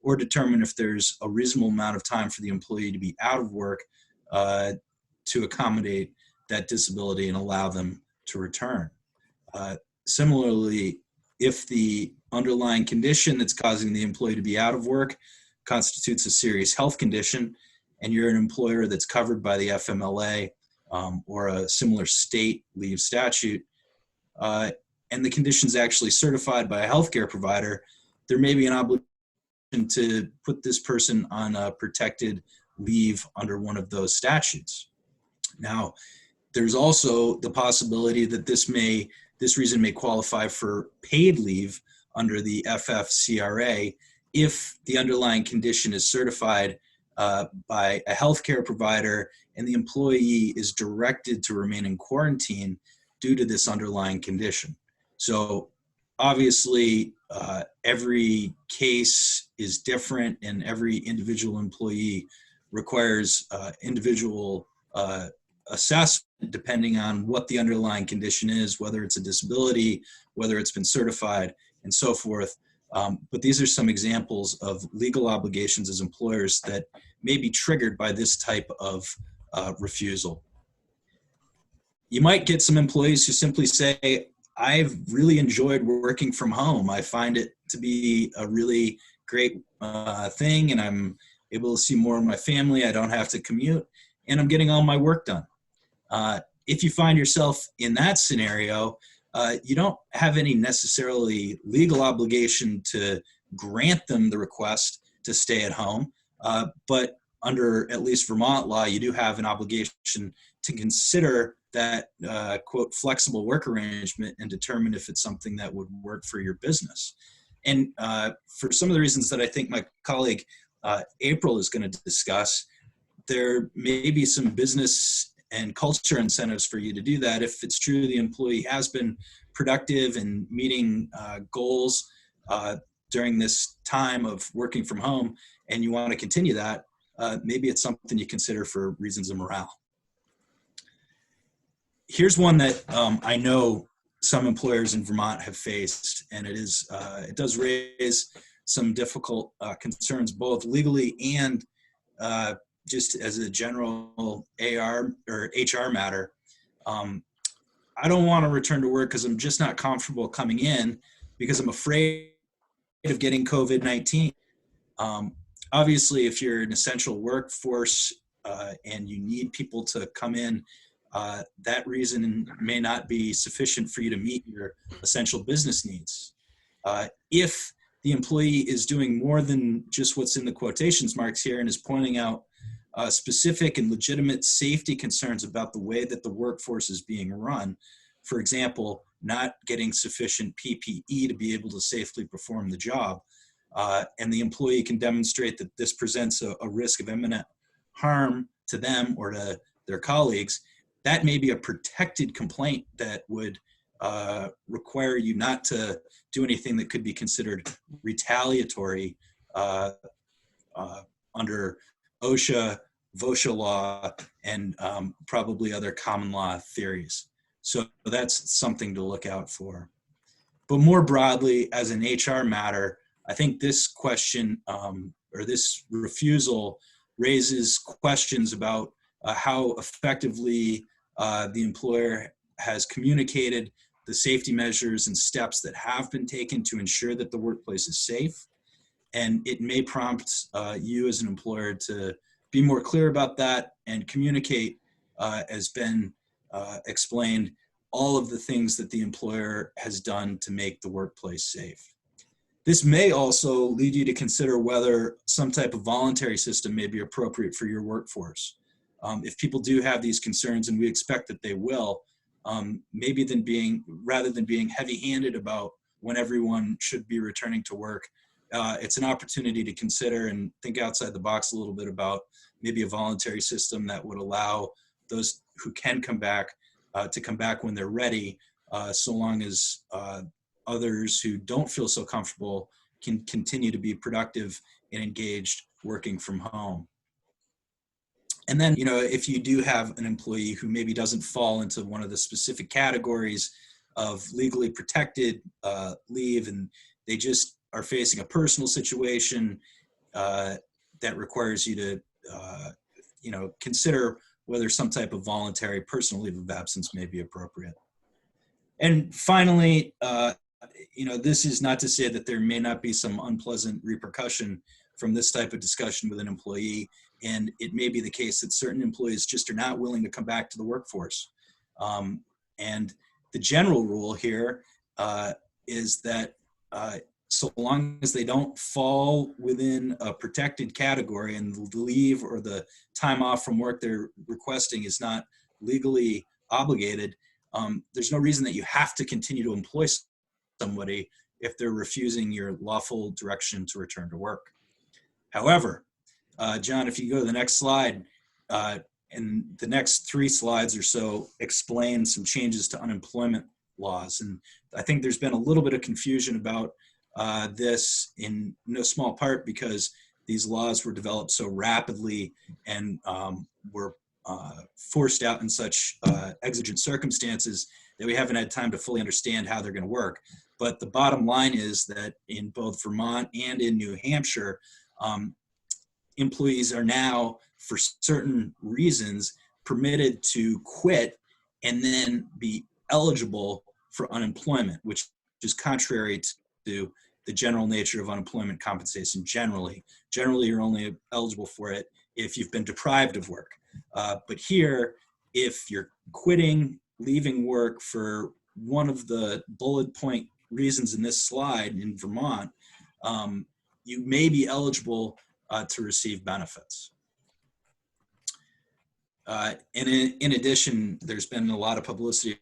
or determine if there's a reasonable amount of time for the employee to be out of work to accommodate that disability and allow them to return. Similarly, if the underlying condition that's causing the employee to be out of work constitutes a serious health condition, and you're an employer that's covered by the FMLA or a similar state leave statute, and the condition's actually certified by a healthcare provider, there may be an obligation to put this person on a protected leave under one of those statutes. Now, there's also the possibility that this reason may qualify for paid leave under the FFCRA if the underlying condition is certified by a healthcare provider and the employee is directed to remain in quarantine due to this underlying condition. So obviously, every case is different and every individual employee requires individual assessment depending on what the underlying condition is, whether it's a disability, whether it's been certified, and so forth. But these are some examples of legal obligations as employers that may be triggered by this type of refusal. You might get some employees who simply say, I've really enjoyed working from home. I find it to be a really great thing, and I'm able to see more of my family. I don't have to commute, and I'm getting all my work done. If you find yourself in that scenario, you don't have any necessarily legal obligation to grant them the request to stay at home, but under at least Vermont law, you do have an obligation to consider that quote flexible work arrangement and determine if it's something that would work for your business. And for some of the reasons that I think my colleague April is going to discuss, there may be some business and culture incentives for you to do that. If it's true the employee has been productive and meeting goals during this time of working from home and you want to continue that, maybe it's something you consider for reasons of morale. Here's one that I know some employers in Vermont have faced, and it does raise some difficult concerns, both legally and just as a general AR or HR matter. I don't want to return to work because I'm just not comfortable coming in because I'm afraid of getting COVID-19. Obviously, if you're an essential workforce and you need people to come in, that reason may not be sufficient for you to meet your essential business needs. If the employee is doing more than just what's in the quotations marks here and is pointing out specific and legitimate safety concerns about the way that the workforce is being run, for example, not getting sufficient PPE to be able to safely perform the job, and the employee can demonstrate that this presents a risk of imminent harm to them or to their colleagues, that may be a protected complaint that would require you not to do anything that could be considered retaliatory under OSHA, VOSHA law, and probably other common law theories. So that's something to look out for. But more broadly, as an HR matter, I think this question or this refusal raises questions about how effectively the employer has communicated the safety measures and steps that have been taken to ensure that the workplace is safe. And it may prompt you as an employer to be more clear about that and communicate, as Ben explained, all of the things that the employer has done to make the workplace safe. This may also lead you to consider whether some type of voluntary system may be appropriate for your workforce. If people do have these concerns, and we expect that they will, maybe rather than being heavy-handed about when everyone should be returning to work, it's an opportunity to consider and think outside the box a little bit about maybe a voluntary system that would allow those who can come back to come back when they're ready, so long as others who don't feel so comfortable can continue to be productive and engaged working from home. And then, if you do have an employee who maybe doesn't fall into one of the specific categories of legally protected leave, and they just are facing a personal situation that requires you to, consider whether some type of voluntary personal leave of absence may be appropriate. And finally, this is not to say that there may not be some unpleasant repercussion from this type of discussion with an employee. And it may be the case that certain employees just are not willing to come back to the workforce. And the general rule here is that so long as they don't fall within a protected category and the leave or the time off from work they're requesting is not legally obligated, there's no reason that you have to continue to employ somebody if they're refusing your lawful direction to return to work. However, John, if you go to the next slide, and the next 3 slides or so explain some changes to unemployment laws. And I think there's been a little bit of confusion about this, in no small part because these laws were developed so rapidly and were forced out in such exigent circumstances that we haven't had time to fully understand how they're going to work. But the bottom line is that in both Vermont and in New Hampshire, employees are now, for certain reasons, permitted to quit and then be eligible for unemployment, which is contrary to the general nature of unemployment compensation generally. Generally, you're only eligible for it if you've been deprived of work. But here, if you're quitting, leaving work for one of the bullet point reasons in this slide in Vermont, you may be eligible to receive benefits. And in addition, there's been a lot of publicity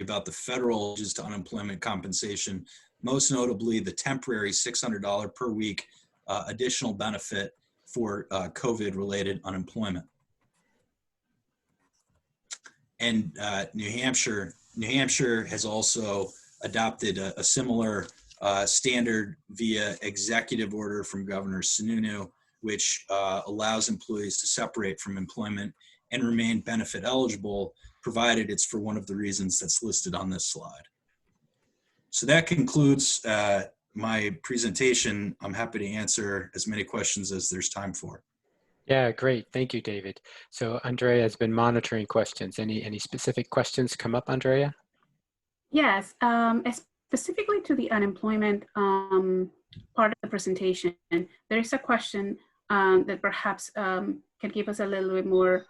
about the federal changes to unemployment compensation, most notably the temporary $600 per week additional benefit for COVID-related unemployment. And New Hampshire has also adopted a similar standard via executive order from Governor Sununu, which allows employees to separate from employment and remain benefit eligible, provided it's for one of the reasons that's listed on this slide. So that concludes my presentation. I'm happy to answer as many questions as there's time for. Yeah, great. Thank you, David. So Andrea has been monitoring questions. Any specific questions come up, Andrea? Yes, specifically to the unemployment part of the presentation, there is a question that perhaps can give us a little bit more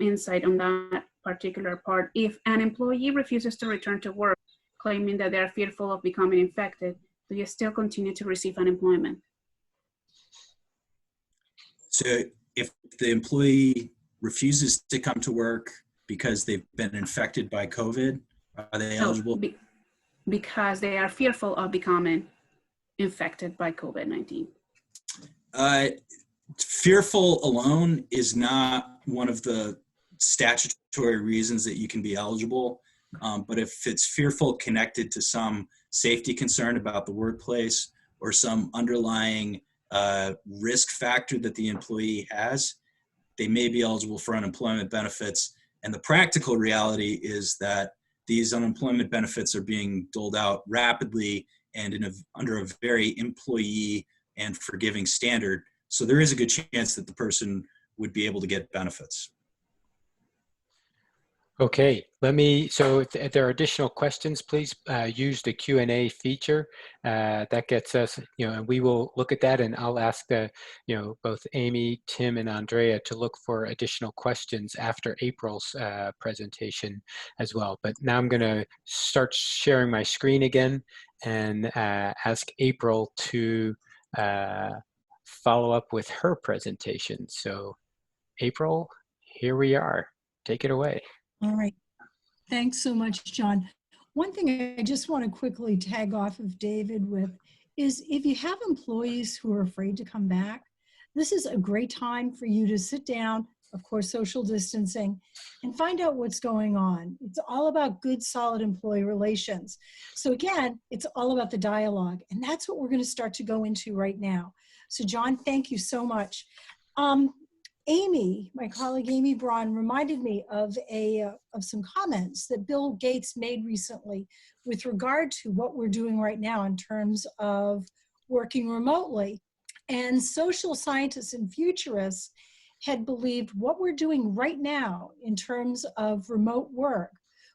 insight on that particular part. If an employee refuses to return to work, claiming that they're fearful of becoming infected, do you still continue to receive unemployment? So if the employee refuses to come to work because they've been infected by COVID, are they eligible? Because they are fearful of becoming infected by COVID-19. Fearful alone is not one of the statutory reasons that you can be eligible. But if it's fearful connected to some safety concern about the workplace or some underlying risk factor that the employee has, they may be eligible for unemployment benefits. And the practical reality is that these unemployment benefits are being doled out rapidly and under a very employee and forgiving standard. So there is a good chance that the person would be able to get benefits. Okay, so if there are additional questions, please use the Q&A feature. That gets us, and we will look at that, and I'll ask both Amy, Tim, and Andrea to look for additional questions after April's presentation as well. But now I'm gonna start sharing my screen again and ask April to follow up with her presentation. So April, here we are, take it away. All right. Thanks so much, John. One thing I just want to quickly tag off of David with is if you have employees who are afraid to come back, this is a great time for you to sit down, of course, social distancing, and find out what's going on. It's all about good, solid employee relations. So again, it's all about the dialogue, and that's what we're going to start to go into right now. So John, thank you so much. Amy, my colleague Amy Braun, reminded me of some comments that Bill Gates made recently with regard to what we're doing right now in terms of working remotely. And social scientists and futurists had believed what we're doing right now in terms of remote work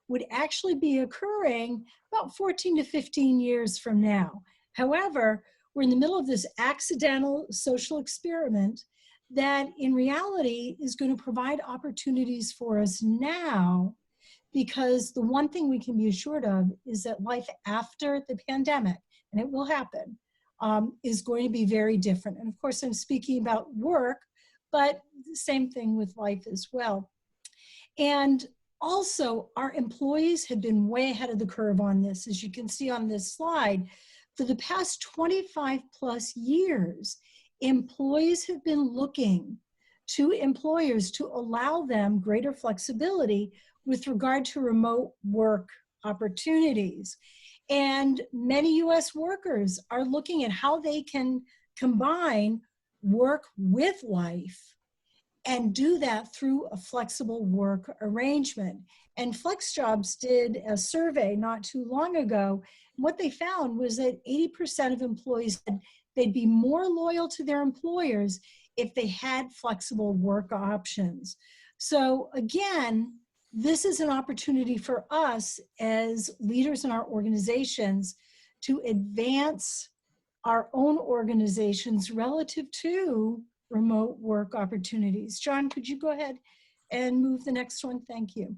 would actually be occurring about 14 to 15 years from now. However, we're in the middle of this accidental social experiment that in reality is going to provide opportunities for us now, because the one thing we can be assured of is that life after the pandemic, and it will happen, is going to be very different. And of course, I'm speaking about work, but the same thing with life as well. And also, our employees have been way ahead of the curve on this. As you can see on this slide, for the past 25 plus years, employees have been looking to employers to allow them greater flexibility with regard to remote work opportunities. And many US workers are looking at how they can combine work with life and do that through a flexible work arrangement. And FlexJobs did a survey not too long ago. What they found was that 80% of employees said they'd be more loyal to their employers if they had flexible work options. So again, this is an opportunity for us as leaders in our organizations to advance our own organizations relative to remote work opportunities. John, could you go ahead and move the next one? Thank you.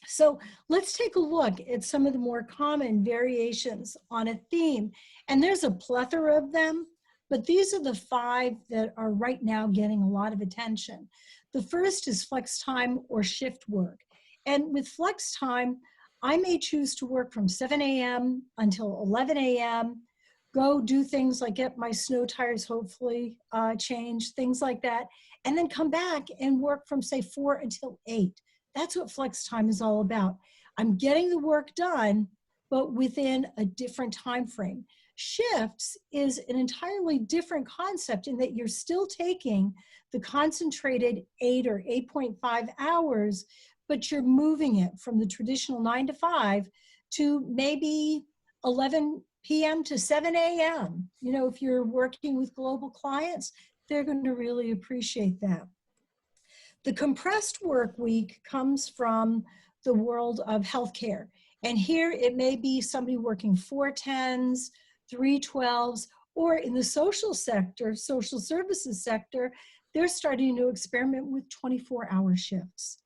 So let's take a look at some of the more common variations on a theme. And there's a plethora of them, but these are the 5 that are right now getting a lot of attention. The first is flex time or shift work. And with flex time, I may choose to work from 7 a.m. until 11 a.m., go do things like get my snow tires hopefully changed, things like that, and then come back and work from say 4 until 8. That's what flex time is all about. I'm getting the work done, but within a different time frame. Shifts is an entirely different concept in that you're still taking the concentrated 8 or 8.5 hours, but you're moving it from the traditional 9 to 5 to maybe 11 p.m. to 7 a.m. You know, if you're working with global clients, they're going to really appreciate that. The compressed work week comes from the world of healthcare. And here it may be somebody working 4 10s, 3 12s, or in the social sector, social services sector, they're starting to experiment with 24-hour shifts.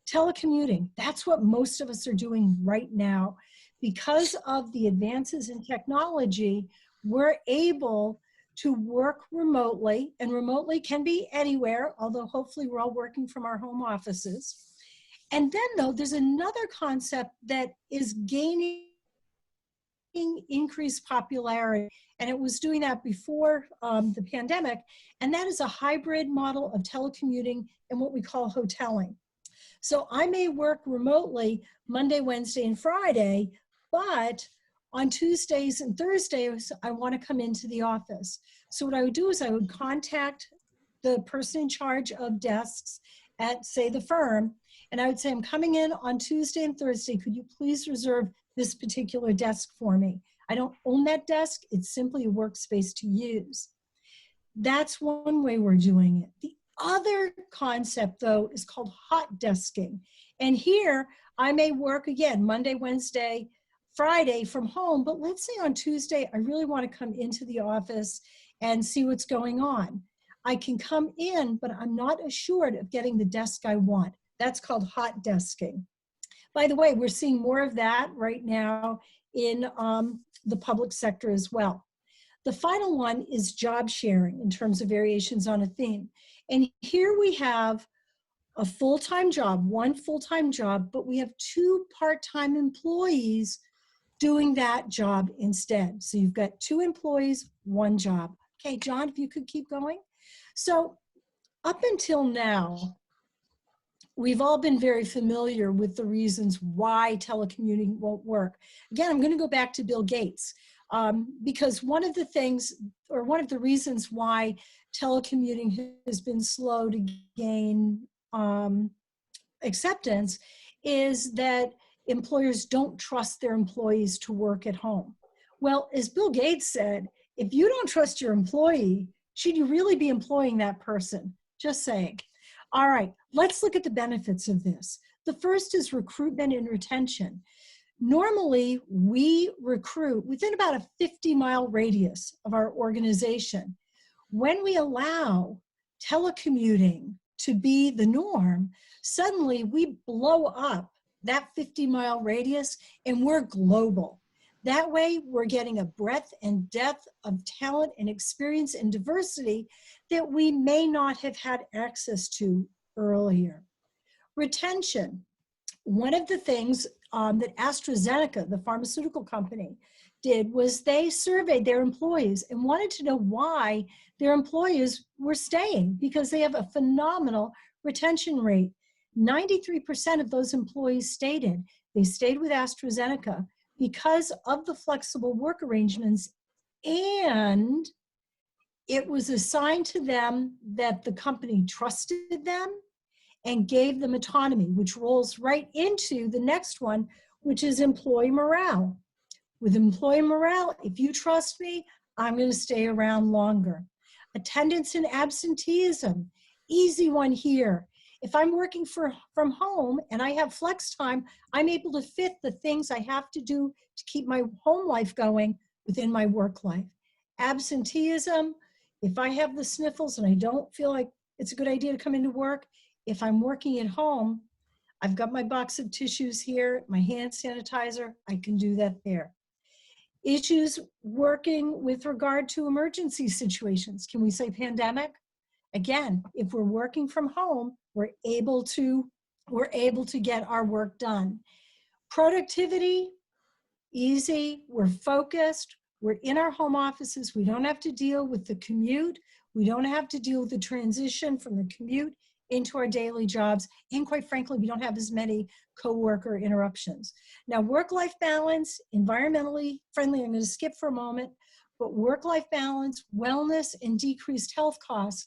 Telecommuting, that's what most of us are doing right now. Because of the advances in technology, we're able to work remotely, and remotely can be anywhere, although hopefully we're all working from our home offices. And then though, there's another concept that is gaining increased popularity, and it was doing that before the pandemic, and that is a hybrid model of telecommuting and what we call hoteling. So I may work remotely Monday, Wednesday, and Friday, but on Tuesdays and Thursdays, I want to come into the office. So what I would do is I would contact the person in charge of desks at, say, the firm, and I would say, I'm coming in on Tuesday and Thursday. Could you please reserve this particular desk for me? I don't own that desk. It's simply a workspace to use. That's one way we're doing it. The other concept, though, is called hot desking. And here, I may work, again, Monday, Wednesday, Friday from home, but let's say on Tuesday, I really want to come into the office and see what's going on. I can come in, but I'm not assured of getting the desk I want. That's called hot desking. By the way, we're seeing more of that right now in the public sector as well. The final one is job sharing in terms of variations on a theme. And here we have a full-time job, one full-time job, but we have 2 part-time employees doing that job instead. So you've got 2 employees, 1 job. Okay, John, if you could keep going. So up until now, we've all been very familiar with the reasons why telecommuting won't work. Again, I'm going to go back to Bill Gates, because one of the things, or one of the reasons why telecommuting has been slow to gain acceptance is that employers don't trust their employees to work at home. Well, as Bill Gates said, if you don't trust your employee, should you really be employing that person? Just saying. All right, let's look at the benefits of this. The first is recruitment and retention. Normally, we recruit within about a 50-mile radius of our organization. When we allow telecommuting to be the norm, suddenly we blow up that 50-mile radius and we're global. That way, we're getting a breadth and depth of talent and experience and diversity that we may not have had access to earlier. Retention. One of the things that AstraZeneca, the pharmaceutical company, did was they surveyed their employees and wanted to know why their employees were staying, because they have a phenomenal retention rate. 93% of those employees stated they stayed with AstraZeneca because of the flexible work arrangements, and it was assigned to them that the company trusted them and gave them autonomy, which rolls right into the next one, which is employee morale. With employee morale, if you trust me, I'm going to stay around longer. Attendance and absenteeism, easy one here. If I'm working from home and I have flex time, I'm able to fit the things I have to do to keep my home life going within my work life. Absenteeism, if I have the sniffles and I don't feel like it's a good idea to come into work, if I'm working at home, I've got my box of tissues here, my hand sanitizer, I can do that there. Issues working with regard to emergency situations. Can we say pandemic? Again, if we're working from home, we're able to get our work done. Productivity, easy, we're focused, we're in our home offices, we don't have to deal with the commute, we don't have to deal with the transition from the commute into our daily jobs, and quite frankly, we don't have as many coworker interruptions. Now, work-life balance, environmentally friendly, I'm going to skip for a moment, but work-life balance, wellness, and decreased health costs.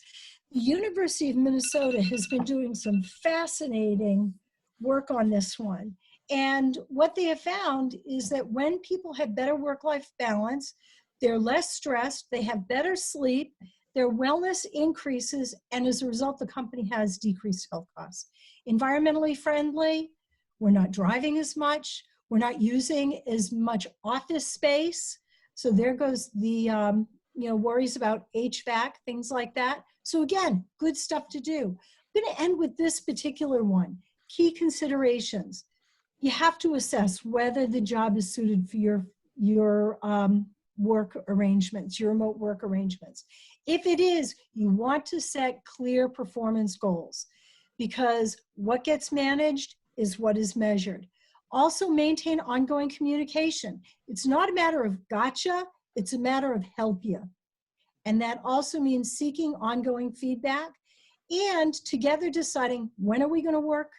The University of Minnesota has been doing some fascinating work on this one. And what they have found is that when people have better work-life balance, they're less stressed, they have better sleep, their wellness increases, and as a result, the company has decreased health costs. Environmentally friendly, we're not driving as much, we're not using as much office space. So there goes the worries about HVAC, things like that. So again, good stuff to do. I'm going to end with this particular one. Key considerations. You have to assess whether the job is suited for your work arrangements, your remote work arrangements. If it is, you want to set clear performance goals, because what gets managed is what is measured. Also maintain ongoing communication. It's not a matter of gotcha, it's a matter of help you. And that also means seeking ongoing feedback and together deciding when are we going to work,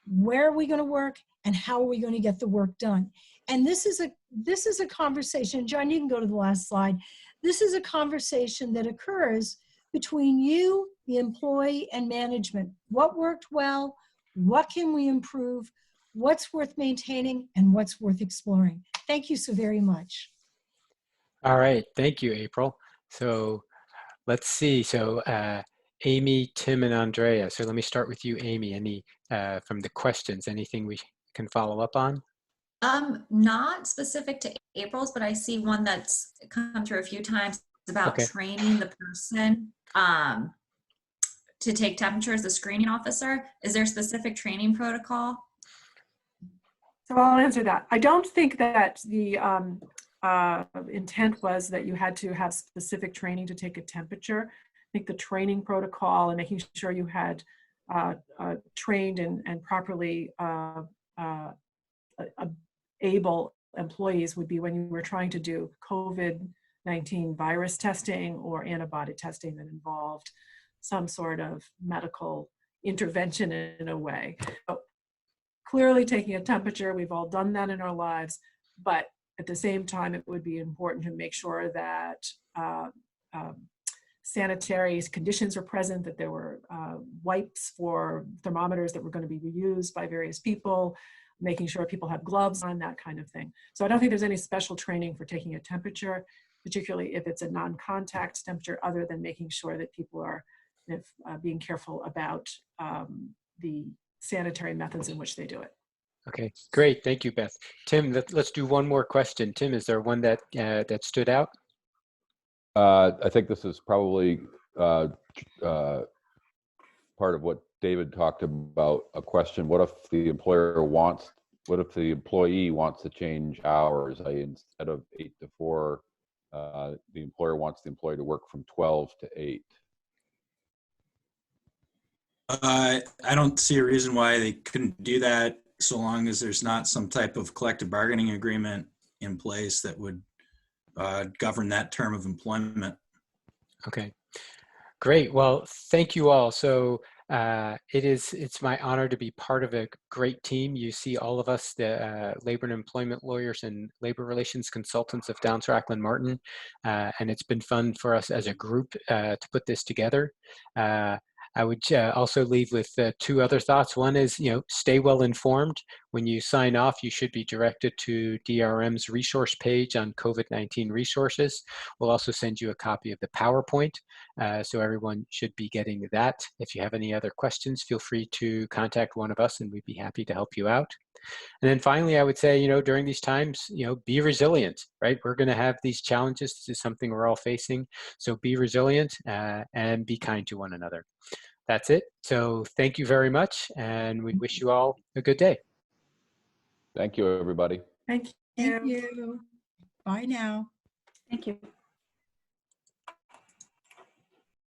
where are we going to work, and how are we going to get the work done. And this is a conversation, John, you can go to the last slide. This is a conversation that occurs between you, the employee, and management. What worked well? What can we improve? What's worth maintaining and what's worth exploring? Thank you so very much. All right, thank you, April. So let's see. So Amy, Tim, and Andrea. So let me start with you, Amy. Any from the questions, anything we can follow up on? Not specific to April's, but I see one that's come through a few times about training the person to take temperature as the screening officer. Is there a specific training protocol? So I'll answer that. I don't think that the intent was that you had to have specific training to take a temperature. I think the training protocol and making sure you had trained and properly able employees would be when you were trying to do COVID-19 virus testing or antibody testing that involved some sort of medical intervention in a way. So clearly taking a temperature, we've all done that in our lives, but at the same time, it would be important to make sure that sanitary conditions were present, that there were wipes for thermometers that were going to be reused by various people, making sure people have gloves on, that kind of thing. So I don't think there's any special training for taking a temperature, particularly if it's a non-contact temperature, other than making sure that people are being careful about the sanitary methods in which they do it. Okay, great. Thank you, Beth. Tim, let's do one more question. Tim, is there one that that stood out? I think this is probably part of what David talked about, a question. What if the employer wants, what if the employee wants to change hours? Instead of 8 to 4, the employer wants the employee to work from 12 to 8. I don't see a reason why they couldn't do that, so long as there's not some type of collective bargaining agreement in place that would govern that term of employment. Okay, great. Well, thank you all. So it's my honor to be part of a great team. You see all of us, the labor and employment lawyers and labor relations consultants of Downs Racklin Martin, and it's been fun for us as a group to put this together. I would also leave with 2 other thoughts. One is, stay well informed. When you sign off, you should be directed to DRM's resource page on COVID-19 resources. We'll also send you a copy of the PowerPoint, so everyone should be getting that. If you have any other questions, feel free to contact one of us and we'd be happy to help you out. And then finally, I would say, during these times, be resilient, right? We're going to have these challenges. This is something we're all facing. So be resilient and be kind to one another. That's it. So thank you very much. And we wish you all a good day. Thank you, everybody. Thank you. Thank you. Bye now. Thank you.